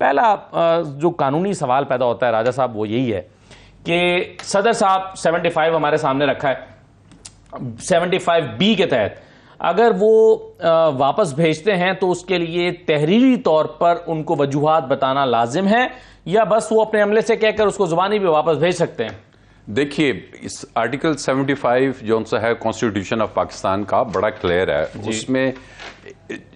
پہلا جو قانونی سوال پیدا ہوتا ہے راجہ صاحب وہ یہی ہے کہ صدر صاحب 75 ہمارے سامنے رکھا ہے، 75B کے تحت اگر وہ واپس بھیجتے ہیں تو اس کے لیے تحریری طور پر ان کو وجوہات بتانا لازم ہے، یا بس وہ اپنے عملے سے کہہ کر اس کو زبانی بھی واپس بھیج سکتے ہیں؟ دیکھیے اس آرٹیکل 75 جو سا ہے کانسٹیٹیوشن آف پاکستان کا بڑا کلیئر ہے، اس میں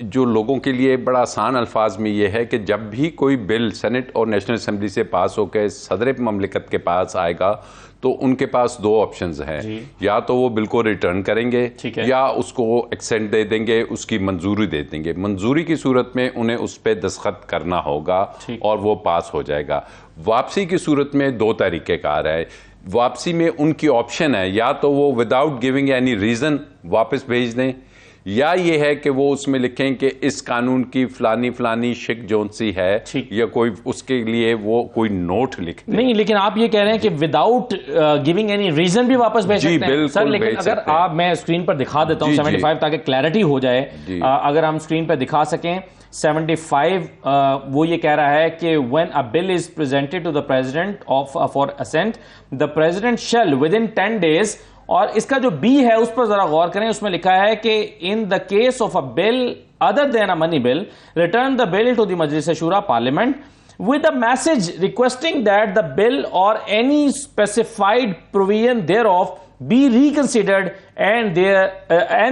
جو لوگوں کے لیے بڑا آسان الفاظ میں یہ ہے کہ جب بھی کوئی بل سینٹ اور نیشنل اسمبلی سے پاس ہو کے صدر مملکت کے پاس آئے گا تو ان کے پاس دو آپشنز ہیں، یا تو وہ بل کو ریٹرن کریں گے یا اس کو ایکسٹینڈ دے دیں گے، اس کی منظوری دے دیں گے۔ منظوری کی صورت میں انہیں اس پہ دستخط کرنا ہوگا اور وہ پاس ہو جائے گا۔ واپسی کی صورت میں دو طریقہ کار ہے۔ واپسی میں ان کی آپشن ہے یا تو وہ وداؤٹ گیونگ اینی ریزن واپس بھیج دیں، یا یہ ہے کہ وہ اس میں لکھیں کہ اس قانون کی فلانی فلانی شک جون سی ہے، یا کوئی اس کے لیے وہ کوئی نوٹ لکھ دیں۔ نہیں، لیکن آپ یہ کہہ رہے ہیں کہ وداؤٹ گیونگ اینی ریزن بھی واپس بھیج سکتے ہیں؟ سر لیکن اگر آپ، میں اسکرین پر دکھا دیتا ہوں 75 تاکہ کلیئرٹی ہو جائے، اگر ہم اسکرین پر دکھا سکیں 75 وہ یہ کہہ رہا ہے کہ when a bill is presented to the president for assent, the president shall within 10 days، اور اس کا جو بی ہے اس پر ذرا غور کریں، اس میں لکھا ہے کہ in the case of a bill other than a money bill, return the bill to the Majlis Shura Parliament with a message requesting that the bill or any specified provision thereof be reconsidered and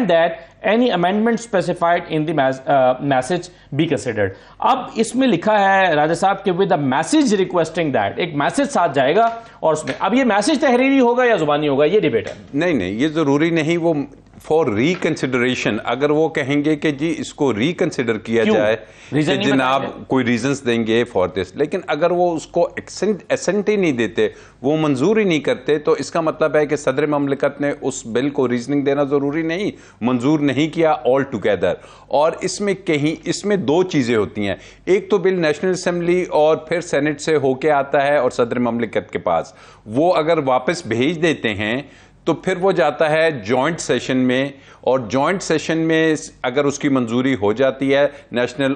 that any amendment specified in the message be considered۔ اب اس میں لکھا ہے راجہ صاحب کہ with a message requesting that، ایک message ساتھ جائے گا، اور اس میں اب یہ میسج تحریری ہوگا یا زبانی ہوگا، یہ ڈیبیٹ ہے۔ نہیں یہ ضروری نہیں، وہ فور ریکنسیڈریشن اگر وہ کہیں گے کہ جی اس کو ریکنسیڈر کیا جائے کہ جناب کوئی ریزنز دیں گے فار دس، لیکن اگر وہ اس کو ایسنٹ ہی نہیں دیتے، وہ منظور ہی نہیں کرتے، تو اس کا مطلب ہے کہ صدر مملکت نے اس بل کو ریزننگ دینا ضروری نہیں، منظور نہیں کیا آل ٹوگیدر۔ اور اس میں دو چیزیں ہوتی ہیں، ایک تو بل نیشنل اسمبلی اور پھر سینٹ سے ہو کے آتا ہے اور صدر مملکت کے پاس، وہ اگر واپس بھیج دیتے ہیں تو پھر وہ جاتا ہے جوائنٹ سیشن میں، اور جوائنٹ سیشن میں اگر اس کی منظوری ہو جاتی ہے نیشنل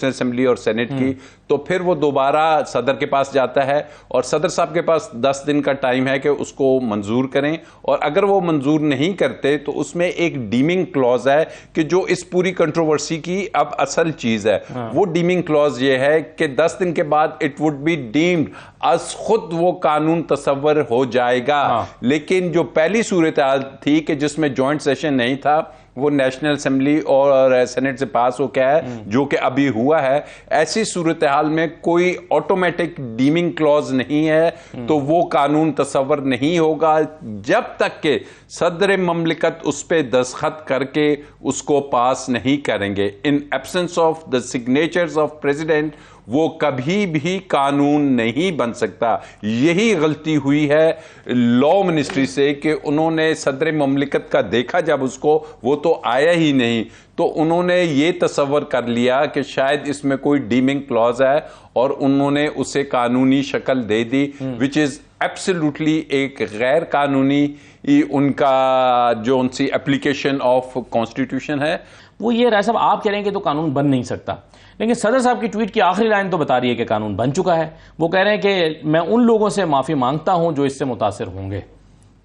اسمبلی اور سینٹ کی، تو پھر وہ دوبارہ صدر کے پاس جاتا ہے، اور صدر صاحب کے پاس 10 دن کا ٹائم ہے کہ اس کو منظور کریں، اور اگر وہ منظور نہیں کرتے تو اس میں ایک ڈیمنگ کلوز ہے کہ جو اس پوری کنٹروورسی کی اب اصل چیز ہے۔ وہ ڈیمنگ کلوز یہ ہے کہ 10 دن کے بعد اٹ وڈ بی ڈیمڈ از خود وہ قانون تصور ہو جائے گا۔ لیکن جو پہلی صورتحال تھی کہ جس میں جوائنٹ سیشن نہیں تھا، وہ نیشنل اسمبلی اور سینٹ سے پاس ہو گیا ہے، جو کہ ابھی ہوا ہے، ایسی صورتحال میں کوئی آٹومیٹک ڈیمنگ کلوز نہیں ہے، تو وہ قانون تصور نہیں ہوگا جب تک کہ صدر مملکت اس پہ دستخط کر کے اس کو پاس نہیں کریں گے۔ In absence of the signatures of president وہ کبھی بھی قانون نہیں بن سکتا۔ یہی غلطی ہوئی ہے لا منسٹری سے کہ انہوں نے صدر مملکت کا دیکھا جب اس کو، وہ تو آیا ہی نہیں، تو انہوں نے یہ تصور کر لیا کہ شاید اس میں کوئی ڈیمنگ کلوز ہے، اور انہوں نے اسے قانونی شکل دے دی، وچ از ایبسلیوٹلی ایک غیر قانونی ان کا جو ان سی اپلیکیشن آف کانسٹیٹیوشن ہے۔ وہ یہ رائے صاحب آپ کہہ رہے ہیں کہ تو قانون بن نہیں سکتا، لیکن صدر صاحب کی ٹویٹ کی آخری لائن تو بتا رہی ہے کہ قانون بن چکا ہے۔ وہ کہہ رہے ہیں کہ میں ان لوگوں سے معافی مانگتا ہوں جو اس سے متاثر ہوں گے،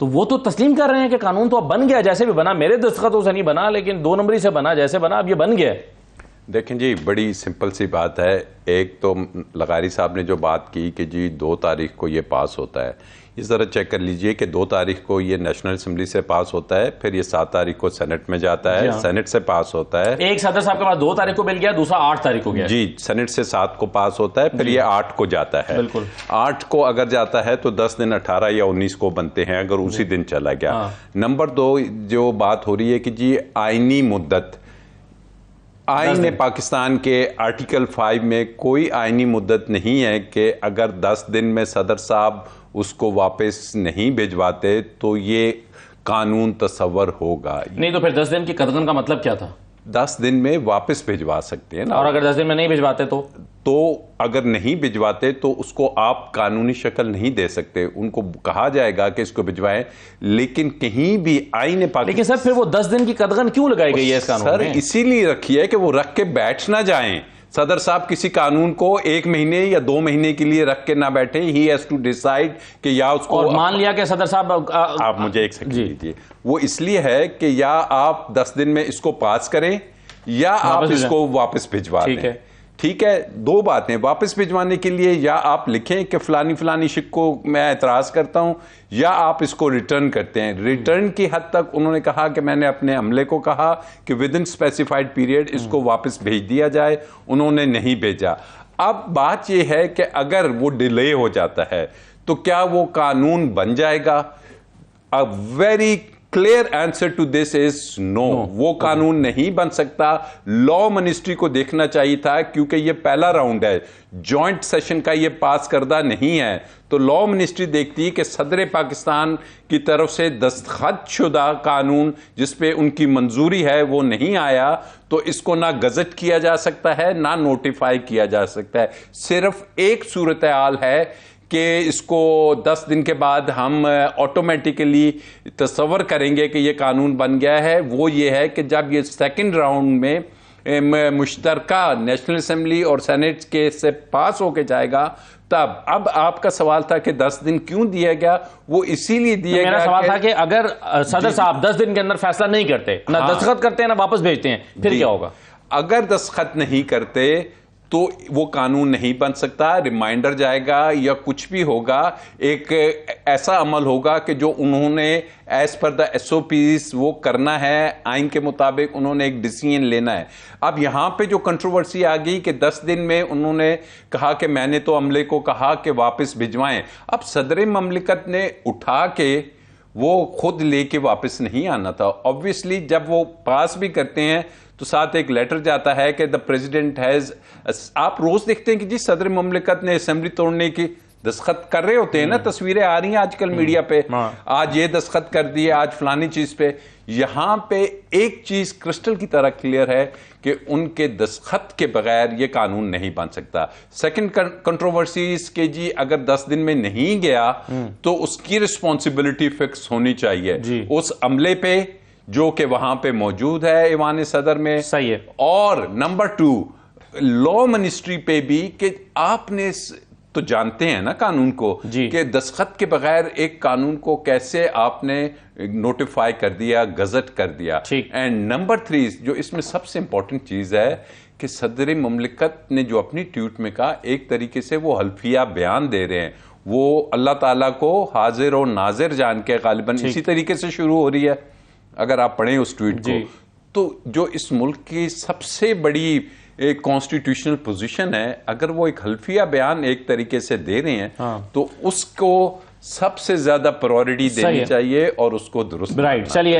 تو وہ تو تسلیم کر رہے ہیں کہ قانون تو اب بن گیا، جیسے بھی بنا، میرے دستخطوں سے نہیں بنا لیکن 2 نمبری سے بنا، جیسے بنا اب یہ بن گیا۔ دیکھیں جی بڑی سمپل سی بات ہے، ایک تو لغاری صاحب نے جو بات کی کہ جی 2 تاریخ کو یہ پاس ہوتا ہے، یہ ذرا چیک کر لیجئے کہ 2 تاریخ کو یہ نیشنل اسمبلی سے پاس ہوتا ہے، پھر یہ 7 تاریخ کو سینٹ میں جاتا ہے، سینٹ سے پاس ہوتا ہے، ایک صدر صاحب کے پاس 2 تاریخ کو بل گیا، دوسرا 8 تاریخ کو گیا، جی سینٹ سے 7 کو پاس ہوتا ہے، پھر یہ 8 کو جاتا ہے۔ 8 کو اگر جاتا ہے تو 10 دن 18 یا 19 کو بنتے ہیں اگر اسی دن چلا گیا۔ نمبر 2 جو بات ہو رہی ہے کہ جی آئینی مدت، آئین پاکستان کے آرٹیکل 5 میں کوئی آئینی مدت نہیں ہے کہ اگر 10 دن میں صدر صاحب اس کو واپس نہیں بھجواتے تو یہ قانون تصور ہوگا۔ نہیں تو پھر 10 دن کی قدغن کا مطلب کیا تھا؟ 10 دن میں واپس بھجوا سکتے ہیں نا، اور اگر 10 دن میں نہیں بھجواتے تو اگر نہیں بھجواتے تو اس کو آپ قانونی شکل نہیں دے سکتے، ان کو کہا جائے گا کہ اس کو بھجوائیں، لیکن کہیں بھی آئین پاکستان، لیکن سر پھر وہ 10 دن کی قدغن کیوں لگائی گئی ہے اس قانون میں؟ سر اسی لیے رکھی ہے کہ وہ رکھ کے بیٹھ نہ جائیں، صدر صاحب کسی قانون کو 1 مہینے یا 2 مہینے کے لیے رکھ کے نہ بیٹھے. ہی ہیز ٹو ڈیسائیڈ کہ یا اس کو, اور مان لیا کہ صدر صاحب, آپ مجھے ایک سیکنڈ دیجیے, وہ اس لیے ہے کہ یا آپ 10 دن میں اس کو پاس کریں یا آپ اس کو واپس بھجوا دیں. ٹھیک ہے, 2 باتیں. واپس بھجوانے کے لیے یا آپ لکھیں کہ فلانی شک کو میں اعتراض کرتا ہوں, یا آپ اس کو ریٹرن کرتے ہیں. ریٹرن کی حد تک انہوں نے کہا کہ میں نے اپنے عملے کو کہا کہ ود ان اسپیسیفائڈ پیریڈ اس کو واپس بھیج دیا جائے, انہوں نے نہیں بھیجا. اب بات یہ ہے کہ اگر وہ ڈیلے ہو جاتا ہے تو کیا وہ قانون بن جائے گا؟ A very clear answer to this is no. وہ قانون نہیں بن سکتا. لا منسٹری کو دیکھنا چاہیے تھا, کیونکہ یہ پہلا راؤنڈ ہے, جوائنٹ سیشن کا یہ پاس کردہ نہیں ہے, تو لا منسٹری دیکھتی کہ صدر پاکستان کی طرف سے دستخط شدہ قانون جس پہ ان کی منظوری ہے وہ نہیں آیا, تو اس کو نہ گزٹ کیا جا سکتا ہے نہ نوٹیفائی کیا جا سکتا ہے. صرف ایک صورتحال ہے کہ اس کو 10 دن کے بعد ہم آٹومیٹیکلی تصور کریں گے کہ یہ قانون بن گیا ہے, وہ یہ ہے کہ جب یہ سیکنڈ راؤنڈ میں مشترکہ نیشنل اسمبلی اور سینٹ کے سے پاس ہو کے جائے گا تب. اب آپ کا سوال تھا کہ 10 دن کیوں دیا گیا, وہ اسی لیے دیا گیا. میرا سوال تھا کہ اگر صدر صاحب 10 دن کے اندر فیصلہ نہیں کرتے, نہ دستخط کرتے ہیں نہ واپس بھیجتے ہیں, پھر کیا ہوگا؟ اگر دستخط نہیں کرتے تو وہ قانون نہیں بن سکتا. ریمائنڈر جائے گا یا کچھ بھی ہوگا, ایک ایسا عمل ہوگا کہ جو انہوں نے ایز پر دا SOPs وہ کرنا ہے, آئین کے مطابق انہوں نے ایک ڈیسیژن لینا ہے. اب یہاں پہ جو کنٹروورسی آ گئی کہ 10 دن میں انہوں نے کہا کہ میں نے تو عملے کو کہا کہ واپس بھجوائیں. اب صدر مملکت نے اٹھا کے وہ خود لے کے واپس نہیں آنا تھا. آبویسلی جب وہ پاس بھی کرتے ہیں تو ساتھ ایک لیٹر جاتا ہے کہ دا پریزیڈنٹ ہیز. آپ روز دیکھتے ہیں کہ جی صدر مملکت نے اسمبلی توڑنے کی دستخط کر رہے ہوتے ہیں نا, تصویریں آ رہی ہیں آج کل میڈیا پہ, آج یہ دستخط کر دیے, آج فلانی چیز پہ. یہاں پہ ایک چیز کرسٹل کی طرح کلیئر ہے کہ ان کے دستخط کے بغیر یہ قانون نہیں بن سکتا. سیکنڈ کنٹروورسیز کہ جی اگر 10 دن میں نہیں گیا تو اس کی رسپانسبلٹی فکس ہونی چاہیے اس عملے پہ جو کہ وہاں پہ موجود ہے ایوان صدر میں. صحیح ہے. اور نمبر 2 لا منسٹری پہ بھی کہ آپ نے تو جانتے ہیں نا قانون کو کہ دستخط کے بغیر ایک قانون کو کیسے آپ نے نوٹیفائی کر دیا, گزٹ کر دیا. اینڈ نمبر 3 جو اس میں سب سے امپورٹنٹ چیز ہے کہ صدر مملکت نے جو اپنی ٹویٹ میں کہا, ایک طریقے سے وہ حلفیہ بیان دے رہے ہیں, وہ اللہ تعالیٰ کو حاضر و ناظر جان کے غالباً اسی طریقے سے شروع ہو رہی ہے اگر آپ پڑھیں اس ٹویٹ کو. تو جو اس ملک کی سب سے بڑی ایک کانسٹیٹیوشنل پوزیشن ہے, اگر وہ ایک حلفیہ بیان ایک طریقے سے دے رہے ہیں تو اس کو سب سے زیادہ پرائورٹی دینی چاہیے اور اس کو درست. چلیے